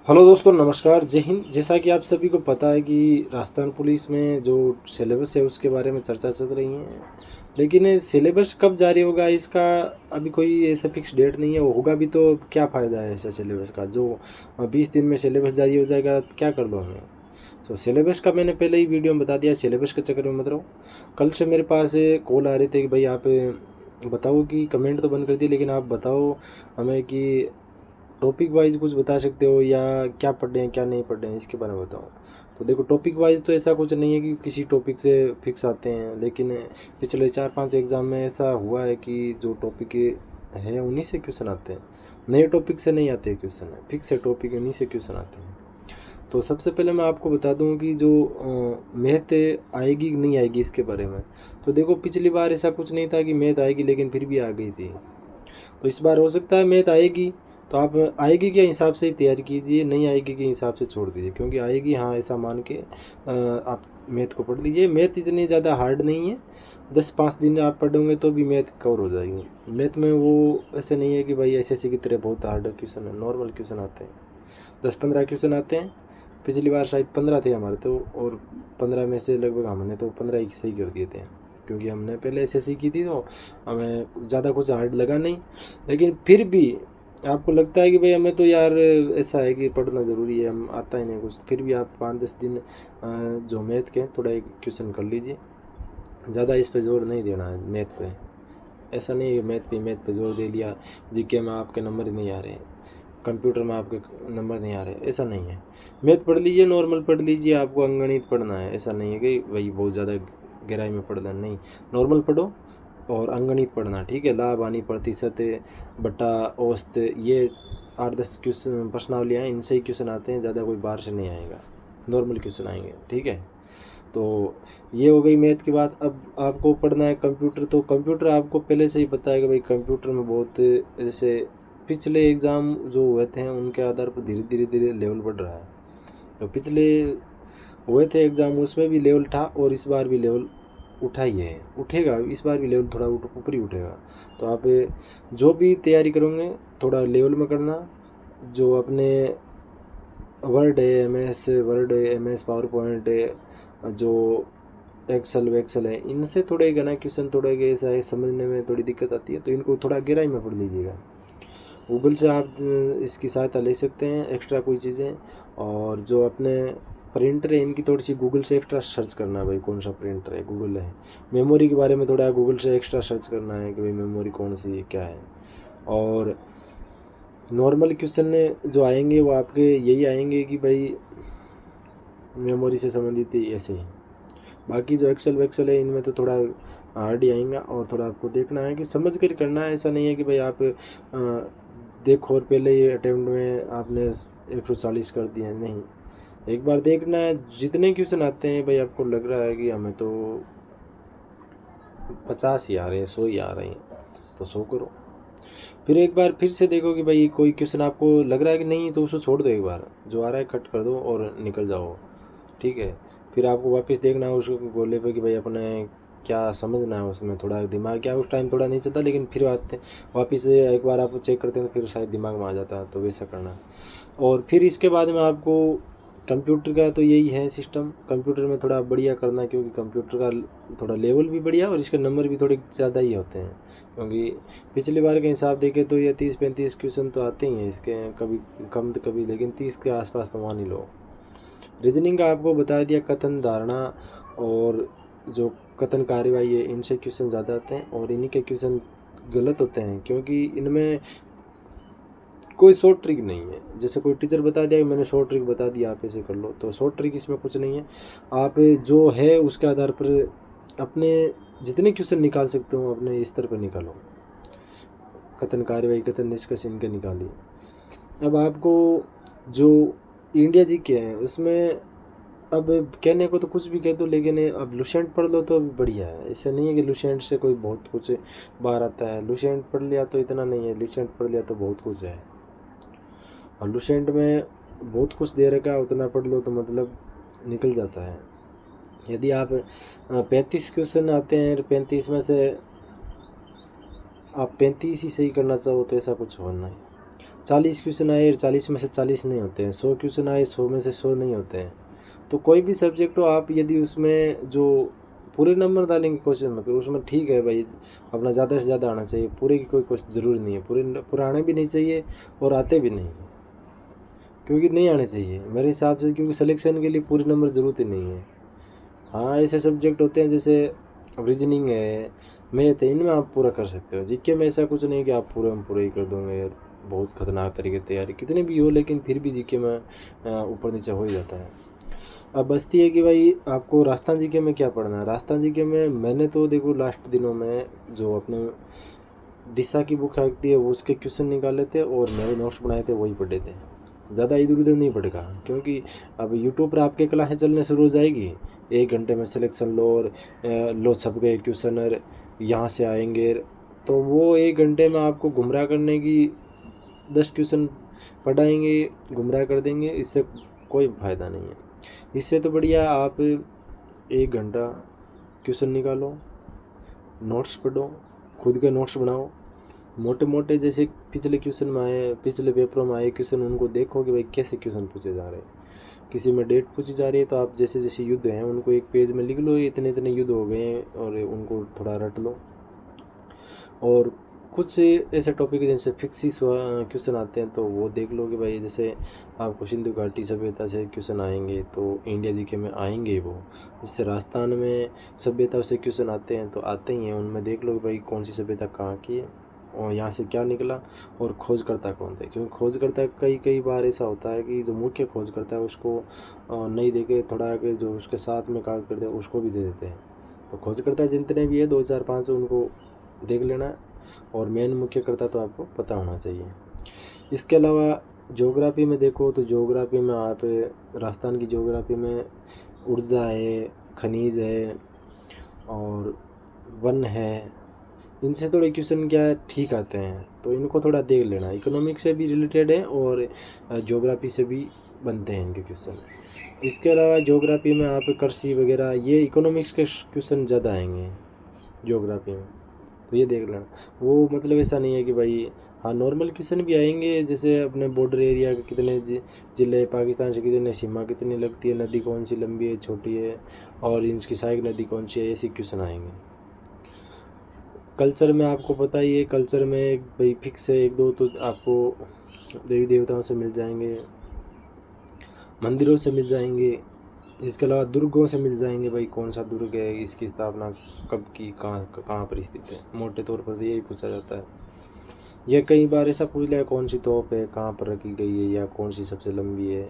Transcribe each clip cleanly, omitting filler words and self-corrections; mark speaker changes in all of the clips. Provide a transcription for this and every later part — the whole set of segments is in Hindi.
Speaker 1: हेलो दोस्तों, नमस्कार, जय हिंद। जैसा कि आप सभी को पता है कि राजस्थान पुलिस में जो सिलेबस है उसके बारे में चर्चा चल रही है, लेकिन ये सिलेबस कब जारी होगा इसका अभी कोई ऐसा फिक्स डेट नहीं है। वो होगा भी तो क्या फ़ायदा है ऐसा सिलेबस का, जो 20 दिन में सिलेबस जारी हो जाएगा तो क्या कर लो हमें। तो सिलेबस का मैंने पहले ही वीडियो में बता दिया, सिलेबस के चक्कर में मत रहो। कल से मेरे पास कॉल आ रहे थे कि भाई आप बताओ कि कमेंट तो बंद कर दिए, लेकिन आप बताओ हमें कि टॉपिक वाइज कुछ बता सकते हो या क्या पढ़ रहे हैं क्या नहीं पढ़ रहे हैं इसके बारे में बताओ। तो देखो, टॉपिक वाइज तो ऐसा कुछ नहीं है कि किसी टॉपिक से फिक्स आते हैं, लेकिन पिछले 4-5 एग्ज़ाम में ऐसा हुआ है कि जो टॉपिक है उन्हीं से क्वेश्चन आते हैं, नए टॉपिक से नहीं आते क्वेश्चन, फिक्स है टॉपिक उन्हीं से क्वेश्चन आते हैं। तो सबसे पहले मैं आपको बता दूं कि जो मैथ आएगी कि नहीं आएगी इसके बारे में। तो देखो, पिछली बार ऐसा कुछ नहीं था कि मैथ आएगी लेकिन फिर भी आ गई थी। तो इस बार हो सकता है मैथ आएगी, तो आप आएगी के हिसाब से ही तैयारी कीजिए, नहीं आएगी के हिसाब से छोड़ दीजिए। क्योंकि आएगी हाँ ऐसा मान के आप मैथ को पढ़ लीजिए। मैथ इतनी ज़्यादा हार्ड नहीं है, 10-5 दिन आप पढ़ोगे तो भी मैथ कवर हो जाएगी। मैथ में वो ऐसे नहीं है कि भाई एसएससी की तरह बहुत हार्ड क्वेश्चन है, नॉर्मल क्वेश्चन आते हैं, 10-15 क्वेश्चन आते हैं। पिछली बार शायद 15 थे हमारे तो, और 15 में से लगभग हमने तो 15 ही सही कर दिए थे, क्योंकि हमने पहले एसएससी की थी तो हमें ज़्यादा कुछ हार्ड लगा नहीं। लेकिन फिर भी आपको लगता है कि भाई हमें तो यार ऐसा है कि पढ़ना ज़रूरी है, हम आता ही नहीं कुछ, फिर भी आप 5-10 दिन जो मैथ के थोड़ा एक क्वेश्चन कर लीजिए। ज़्यादा इस पे जोर नहीं देना है मैथ पे। ऐसा नहीं है मैथ पे जोर दे दिया, जीके में आपके नंबर ही नहीं आ रहे हैं, कंप्यूटर में आपके नंबर नहीं आ रहे, ऐसा नहीं है। मैथ पढ़ लीजिए, नॉर्मल पढ़ लीजिए, आपको अंगणित पढ़ना है, ऐसा नहीं है कि भाई बहुत ज़्यादा गहराई में पढ़ना नहीं, नॉर्मल पढ़ो और अंगणित पढ़ना, ठीक है। लाभ हानि प्रतिशत बटा औसत, ये 8-10 क्वेश्चन प्रश्नावली हैं, इनसे ही क्वेश्चन आते हैं, ज़्यादा कोई बाहर से नहीं आएगा, नॉर्मल क्वेश्चन आएंगे, ठीक है। तो ये हो गई मैथ की बात। अब आपको पढ़ना है कंप्यूटर, तो कंप्यूटर आपको पहले से ही पता है कि भाई कंप्यूटर में बहुत जैसे पिछले एग्ज़ाम जो हुए थे उनके आधार पर धीरे धीरे धीरे लेवल बढ़ रहा है। तो पिछले हुए थे एग्ज़ाम उसमें भी लेवल था, और इस बार भी लेवल उठा ही है, उठेगा इस बार भी लेवल थोड़ा ऊपर ही उठेगा। तो आप जो भी तैयारी करोगे थोड़ा लेवल में करना। जो अपने वर्ड है, एम एस पावर पॉइंट है, जो एक्सल वेक्सल है, इनसे थोड़े गना क्वेश्चन थोड़े ऐसा है, समझने में थोड़ी दिक्कत आती है, तो इनको थोड़ा गहराई में पढ़ लीजिएगा। गूगल से आप इसकी सहायता ले सकते हैं, एक्स्ट्रा कोई चीज़ें। और जो अपने प्रिंटर है इनकी थोड़ी सी गूगल से एक्स्ट्रा सर्च करना है, भाई कौन सा प्रिंटर है, गूगल है। मेमोरी के बारे में थोड़ा गूगल से एक्स्ट्रा सर्च करना है कि भाई मेमोरी कौन सी है क्या है। और नॉर्मल क्वेश्चन जो आएंगे वो आपके यही आएंगे कि भाई मेमोरी से संबंधित ही ऐसे ही। बाकी जो एक्सेल वेक्सेल है इनमें तो थोड़ा हार्ड ही आएगा, और थोड़ा आपको देखना है कि समझ कर करना है। ऐसा नहीं है कि भाई आप देखो और पहले ही अटेम्प्ट में आपने 140 कर दिया, नहीं। एक बार देखना है, जितने क्वेश्चन आते हैं भाई आपको लग रहा है कि हमें तो 50 ही आ रहे हैं, 100 ही आ रहे हैं, तो 100 करो। फिर एक बार फिर से देखो कि भाई कोई क्वेश्चन आपको लग रहा है कि नहीं, तो उसको छोड़ दो, एक बार जो आ रहा है कट कर दो और निकल जाओ, ठीक है। फिर आपको वापस देखना है उसको गोले पे कि भाई अपने क्या समझना है, उसमें थोड़ा दिमाग क्या उस टाइम थोड़ा नहीं चलता, लेकिन फिर आते वापस एक बार आप चेक करते हैं तो फिर शायद दिमाग में आ जाता है, तो वैसा करना है। और फिर इसके बाद में आपको कंप्यूटर का तो यही है सिस्टम, कंप्यूटर में थोड़ा बढ़िया करना, क्योंकि कंप्यूटर का थोड़ा लेवल भी बढ़िया और इसके नंबर भी थोड़े ज़्यादा ही होते हैं। क्योंकि पिछली बार के हिसाब देखें तो ये 30-35 क्वेश्चन तो आते ही हैं इसके, कभी कम तो कभी, लेकिन 30 के आसपास तो मान ही लो। रीजनिंग का आपको बता दिया, कथन धारणा और जो कथन कार्यवाही है इनसे क्वेश्चन ज़्यादा आते हैं, और इन्हीं के क्वेश्चन गलत होते हैं, क्योंकि इनमें कोई शॉर्ट ट्रिक नहीं है। जैसे कोई टीचर बता दिया कि मैंने शॉर्ट ट्रिक बता दिया आप ऐसे कर लो, तो शॉर्ट ट्रिक इसमें कुछ नहीं है। आप जो है उसके आधार पर अपने जितने क्वेश्चन निकाल सकते हो अपने स्तर पर निकालो, कथन कार्यवाही कथन निष्कर्ष इनके निकालिए। अब आपको जो इंडिया जी के हैं उसमें, अब कहने को तो कुछ भी कह दो, लेकिन अब लुसेंट पढ़ लो तो बढ़िया है। ऐसा नहीं है कि लुसेंट से कोई बहुत कुछ बाहर आता है, लुसेंट पढ़ लिया तो इतना नहीं है, लुसेंट पढ़ लिया तो बहुत कुछ है। और लुसेंट में बहुत कुछ दे रखा है, उतना पढ़ लो तो मतलब निकल जाता है। यदि आप 35 क्वेश्चन आते हैं, 35 में से आप 35 ही सही करना चाहो तो ऐसा कुछ होना है। 40 क्वेश्चन आए, 40 में से 40 नहीं होते हैं, 100 क्वेश्चन आए, 100 में से 100 नहीं होते हैं। तो कोई भी सब्जेक्ट हो, आप यदि उसमें जो पूरे नंबर डालेंगे क्वेश्चन में, तो उसमें ठीक है भाई, अपना ज़्यादा से ज़्यादा आना चाहिए, पूरे की कोई क्वेश्चन ज़रूरी नहीं है, पूरे आने भी नहीं चाहिए और आते भी नहीं, क्योंकि नहीं आने चाहिए मेरे हिसाब से, क्योंकि सिलेक्शन के लिए पूरे नंबर ज़रूरत ही नहीं है। हाँ, ऐसे सब्जेक्ट होते हैं जैसे रीजनिंग है, मैथ है, इनमें आप पूरा कर सकते हो। जीके में ऐसा कुछ नहीं कि आप पूरे में पूरे ही कर दोगे यार, बहुत खतरनाक तरीके से तैयारी कितनी भी हो, लेकिन फिर भी जीके में ऊपर नीचे हो ही जाता है। अब बचती है कि भाई आपको राजस्थान जीके में क्या पढ़ना है। राजस्थान जीके में मैंने तो देखो लास्ट दिनों में जो अपने दिशा की बुक आती है वो उसके क्वेश्चन निकाले थे और मेरे नोट्स बनाए थे, वही पढ़े थे। ज़्यादा इधर उधर नहीं पड़ेगा, क्योंकि अब यूट्यूब पर आपके क्लासें चलने शुरू हो जाएगी, 1 घंटे में सिलेक्शन लो और लो छप गए क्वेश्चन और यहाँ से आएंगे, तो वो 1 घंटे में आपको गुमराह करने की 10 क्वेश्चन पढ़ाएंगे, गुमराह कर देंगे, इससे कोई फ़ायदा नहीं है। इससे तो बढ़िया आप 1 घंटा क्वेश्चन निकालो, नोट्स पढ़ो, खुद के नोट्स बनाओ, मोटे मोटे जैसे पिछले क्वेश्चन में आए, पिछले पेपरों में आए क्वेश्चन, उनको देखो कि भाई कैसे क्वेश्चन पूछे जा रहे हैं। किसी में डेट पूछी जा रही है तो आप जैसे जैसे युद्ध हैं उनको एक पेज में लिख लो, इतने इतने युद्ध हो गए हैं, और उनको थोड़ा रट लो। और कुछ ऐसे टॉपिक जैसे फिक्सिस क्वेश्चन आते हैं तो वो देख लो कि भाई जैसे आपको सिंधु घाटी सभ्यता से क्वेश्चन आएंगे तो इंडिया जीके में आएंगे ही वो। जैसे राजस्थान में सभ्यता से क्वेश्चन आते हैं तो आते ही हैं, उनमें देख लो कि भाई कौन सी सभ्यता कहाँ की है और यहाँ से क्या निकला, और खोजकर्ता कौन थे। क्योंकि खोजकर्ता कई बार ऐसा होता है कि जो मुख्य खोजकर्ता है उसको नहीं देके थोड़ा आगे जो उसके साथ में कार्य करते हैं उसको भी दे देते हैं। तो खोजकर्ता जितने भी है 2 4 5 उनको देख लेना है, और मेन मुख्यकर्ता तो आपको पता होना चाहिए। इसके अलावा ज्योग्राफी में देखो तो ज्योग्राफी में आप राजस्थान की ज्योग्राफी में ऊर्जा है, खनिज है और वन है, इनसे थोड़े क्वेश्चन क्या है ठीक आते हैं, तो इनको थोड़ा देख लेना। इकोनॉमिक्स से भी रिलेटेड है और ज्योग्राफी से भी बनते हैं इनके क्वेश्चन। इसके अलावा ज्योग्राफी में आप कृषि वगैरह, ये इकोनॉमिक्स के क्वेश्चन ज़्यादा आएंगे ज्योग्राफी में, तो ये देख लेना। वो मतलब ऐसा नहीं है कि भाई, हाँ नॉर्मल क्वेश्चन भी आएंगे, जैसे अपने बॉर्डर एरिया के कितने ज़िले, पाकिस्तान से कितने सीमा कितनी लगती है, नदी कौन सी लंबी है छोटी है, और इसकी सहायक नदी कौन सी है, ऐसे क्वेश्चन आएंगे। कल्चर में आपको पता ही है, कल्चर में भाई फिक्स है 1 2 तो आपको देवी देवताओं से मिल जाएंगे, मंदिरों से मिल जाएंगे, इसके अलावा दुर्गों से मिल जाएंगे, भाई कौन सा दुर्ग है, इसकी स्थापना कब की, कहाँ कहाँ पर स्थित है, मोटे तौर पर यही पूछा जाता है। यह कई बार ऐसा पूछ लिया कौन सी तोप है कहाँ पर रखी गई है, या कौन सी सबसे लंबी है,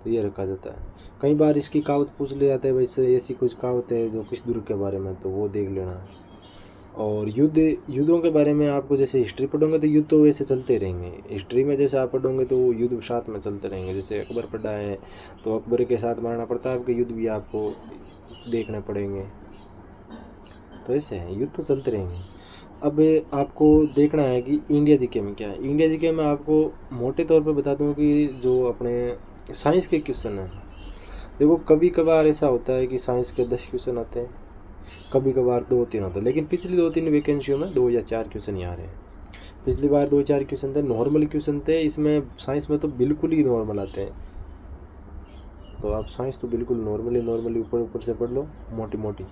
Speaker 1: तो ये रखा जाता है। कई बार इसकी कहावत पूछ लिया जाता है, वैसे ऐसी कुछ कहावत है जो किस दुर्ग के बारे में, तो वो देख लेना है। और युद्धों के बारे में आपको जैसे हिस्ट्री पढ़ोगे तो युद्ध तो वैसे चलते रहेंगे, हिस्ट्री में जैसे आप पढ़ोगे तो युद्ध साथ में चलते रहेंगे। जैसे अकबर पढ़ा है तो अकबर के साथ मारना पड़ता है, आपके युद्ध भी आपको देखने पड़ेंगे, तो ऐसे हैं, युद्ध तो चलते रहेंगे। अब आपको देखना है कि इंडिया जीके में क्या है। इंडिया जीके में आपको मोटे तौर पर बता दूं कि जो अपने साइंस के क्वेश्चन हैं, देखो कभी कभार ऐसा होता है कि साइंस के 10 क्वेश्चन आते हैं, कभी कभार 2 3 होते हैं, लेकिन पिछली 2 3 वैकेंसियों में 2 या 4 क्वेश्चन ही आ रहे हैं। पिछली बार 2 4 क्वेश्चन थे, नॉर्मल क्वेश्चन थे, इसमें साइंस में तो बिल्कुल ही नॉर्मल आते हैं। तो आप साइंस तो बिल्कुल नॉर्मली ऊपर ऊपर से पढ़ लो, मोटी मोटी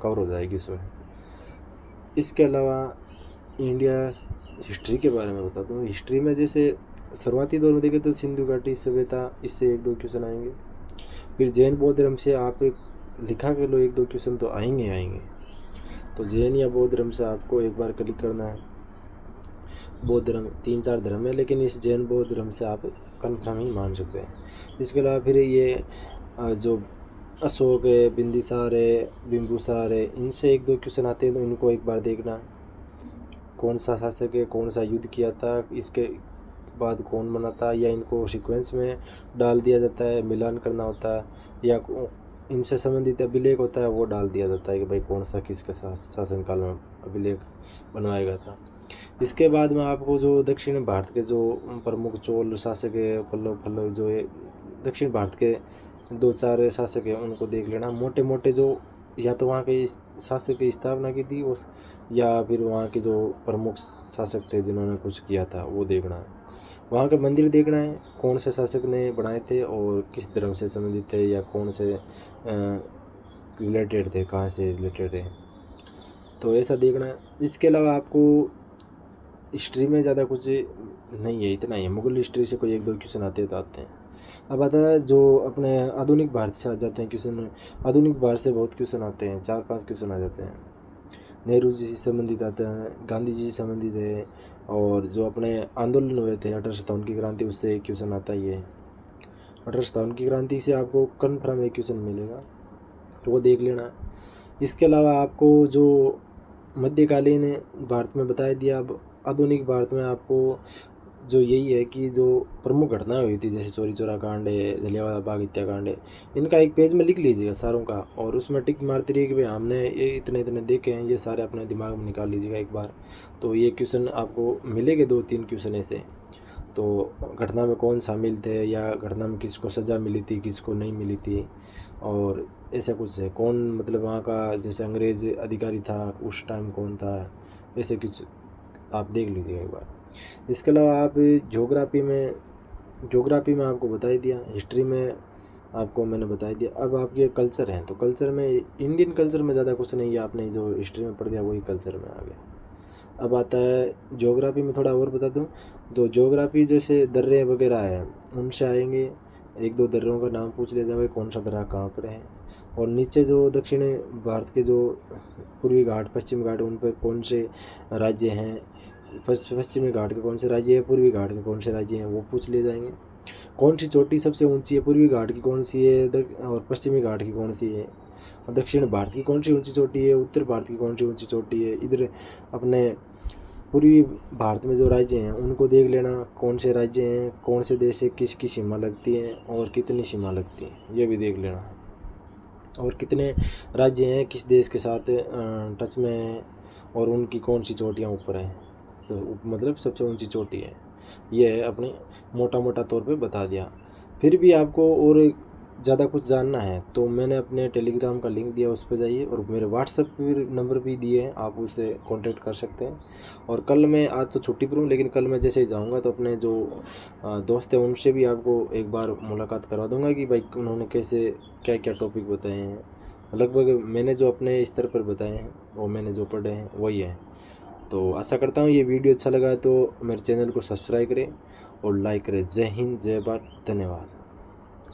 Speaker 1: कवर हो जाएगी इसमें। इसके अलावा इंडिया हिस्ट्री के बारे में बता दूँ। हिस्ट्री में जैसे शुरुआती दौर में देखें तो सिंधु घाटी सभ्यता, इससे 1 2 क्वेश्चन आएंगे। फिर जैन बौद्ध धर्म से आप लिखा के लो 1 2 क्वेश्चन तो आएंगे। तो जैन या बौद्ध धर्म से आपको एक बार क्लिक करना है। बौद्ध धर्म 3 4 धर्म है, लेकिन इस जैन बौद्ध धर्म से आप कन्फर्म ही मान सकते हैं। इसके अलावा फिर ये जो अशोक है, बिंदिसार है, बिंबुसार है, इनसे 1 2 क्वेश्चन आते हैं, तो इनको एक बार देखना। कौन सा शासक है, कौन सा युद्ध किया था, इसके बाद कौन बना था, या इनको सीक्वेंस में डाल दिया जाता है, मिलान करना होता है, या इनसे संबंधित अभिलेख होता है वो डाल दिया जाता है कि भाई कौन सा किसके शासनकाल में अभिलेख बनवाया गया था। इसके बाद में आपको जो दक्षिण भारत के जो प्रमुख चोल शासक है, पल्लव जो है दक्षिण भारत के 2 4 शासक है, उनको देख लेना। मोटे मोटे जो या तो वहाँ के शासक की स्थापना की थी या फिर वहाँ के जो प्रमुख शासक थे जिन्होंने कुछ किया था, वो देखना है। वहाँ का मंदिर देखना है, कौन से शासक ने बनाए थे और किस धर्म से संबंधित थे या कौन से रिलेटेड थे, कहाँ से रिलेटेड थे, तो ऐसा देखना है। इसके अलावा आपको हिस्ट्री में ज़्यादा कुछ नहीं है, इतना ही है। मुगल हिस्ट्री से कोई 1-2 क्वेश्चन आते तो आते हैं। अब आता है जो अपने आधुनिक भारत से आ जाते हैं क्वेश्चन। आधुनिक भारत से बहुत क्वेश्चन आते हैं, 4-5 क्वेश्चन आ जाते हैं। नेहरू जी से संबंधित आते हैं, गांधी जी से संबंधित है, और जो अपने आंदोलन हुए थे 1857 की क्रांति, उससे एक क्वेश्चन आता ही है। 1857 की क्रांति से आपको कन्फर्म एक क्वेश्चन मिलेगा, तो वो देख लेना। इसके अलावा आपको जो मध्यकालीन भारत में बताया दिया। अब आधुनिक भारत में आपको जो यही है कि जो प्रमुख घटनाएं हुई थी, जैसे चौरी चौरा कांड है, जलियांवाला बाग हत्याकांड है, इनका एक पेज में लिख लीजिएगा सारों का, और उसमें टिक मारती रहिए कि भाई हमने ये इतने इतने देखे हैं, ये सारे अपने दिमाग में निकाल लीजिएगा एक बार। तो ये क्वेश्चन आपको मिलेंगे, 2-3 क्वेश्चन ऐसे। तो घटना में कौन शामिल थे, या घटना में किसको सज़ा मिली थी, किसको नहीं मिली थी, और ऐसा कुछ है। कौन मतलब वहाँ का जैसे अंग्रेज़ अधिकारी था उस टाइम कौन था, ऐसे कुछ आप देख लीजिएगा एक बार। इसके अलावा आप ज्योग्राफी में आपको बता ही दिया, हिस्ट्री में आपको मैंने बता ही दिया। अब आपके कल्चर हैं, तो कल्चर में इंडियन कल्चर में ज़्यादा कुछ नहीं है, आपने जो हिस्ट्री में पढ़ दिया वही कल्चर में आ गया। अब आता है ज्योग्राफी में, थोड़ा और बता दूं तो ज्योग्राफी जैसे दर्रे वगैरह है उनसे आएंगे। 1-2 दर्रों का नाम पूछ लिया जाए, कौन सा दर्रा कहाँ पर है, और नीचे जो दक्षिण भारत के जो पूर्वी घाट पश्चिम घाट, उन पर कौन से राज्य हैं, पश्चिमी घाट के कौन से राज्य है, पूर्वी घाट के कौन से राज्य हैं, वो पूछ लिए जाएंगे। कौन सी चोटी सबसे ऊंची है, पूर्वी घाट की कौन सी है, और पश्चिमी घाट की कौन सी है, और दक्षिण भारत की कौन सी ऊंची चोटी है, उत्तर भारत की कौन सी ऊंची चोटी है। इधर अपने पूर्वी भारत में जो राज्य हैं उनको देख लेना, कौन से राज्य हैं, कौन से देश से किसकी सीमा लगती है और कितनी सीमा लगती है, ये भी देख लेना, और कितने राज्य हैं किस देश के साथ टच में हैं, और उनकी कौन सी चोटियाँ ऊपर हैं, तो मतलब सबसे ऊंची चोटी है। ये है अपने मोटा मोटा तौर पे बता दिया। फिर भी आपको और ज़्यादा कुछ जानना है तो मैंने अपने टेलीग्राम का लिंक दिया, उस पर जाइए, और मेरे व्हाट्सएप पर नंबर भी दिए हैं, आप उससे कांटेक्ट कर सकते हैं। और कल मैं, आज तो छुट्टी पर हूँ, लेकिन कल मैं जैसे ही जाऊँगा तो अपने जो दोस्त हैं उनसे भी आपको एक बार मुलाकात करवा दूँगा कि भाई उन्होंने कैसे क्या क्या टॉपिक बताए हैं। लगभग मैंने जो अपने स्तर पर बताए हैं, वो मैंने जो पढ़े हैं वही है। तो आशा करता हूँ ये वीडियो अच्छा लगा है तो मेरे चैनल को सब्सक्राइब करें और लाइक करें। जय हिंद, जय भारत, धन्यवाद।